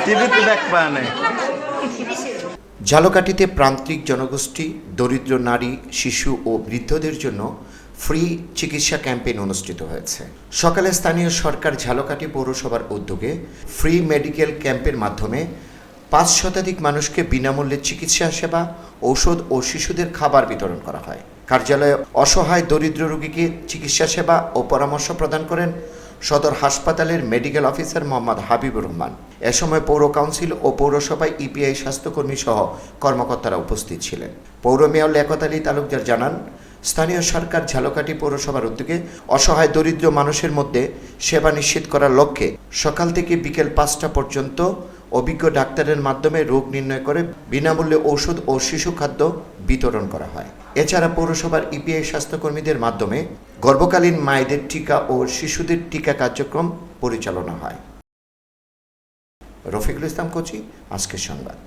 টিভিতে দেখ পায় না। ঝালকাঠিতে প্রান্তিক জনগোষ্ঠী, দরিদ্র নারী, শিশু ও বৃদ্ধদের জন্য ফ্রি চিকিৎসা ক্যাম্পেইন অনুষ্ঠিত হয়েছে। সকালে স্থানীয় সরকার ঝালকাঠি পৌরসভার উদ্যোগে ফ্রি মেডিকেল ক্যাম্পের মাধ্যমে ৫ শতাধিক মানুষকে বিনামূল্যে চিকিৎসা সেবা, ঔষধ ও শিশুদের খাবার বিতরণ করা হয়। কার্যালয়ে অসহায় দরিদ্র রোগীকে চিকিৎসা সেবা ও পরামর্শ প্রদান করেন সদর হাসপাতালের মেডিকেল অফিসার মোহাম্মদ হাবিবুর রহমান। এ সময় পৌর কাউন্সিল ও পৌরসভায় ইপিআই স্বাস্থ্যকর্মী সহ কর্মকর্তারা উপস্থিত ছিলেন। পৌর মেয়র লিয়াকত আলী তালুকদার জানান, স্থানীয় সরকার ঝালকাঠি পৌরসভার উদ্যোগে অসহায় দরিদ্র মানুষের মধ্যে সেবা নিশ্চিত করার লক্ষ্যে সকাল থেকে বিকেল ৫টা পর্যন্ত অভিজ্ঞ ডাক্তারের মাধ্যমে রোগ নির্ণয় করে বিনামূল্যে ঔষধ ও শিশু খাদ্য বিতরণ করা হয়। এছাড়া পৌরসভার ইপিআই স্বাস্থ্যকর্মীদের মাধ্যমে গর্ভকালীন মায়েদের টিকা ও শিশুদের টিকা কার্যক্রম পরিচালনা হয়। রফিকুল ইসলাম কোচি, আজকের সংবাদ।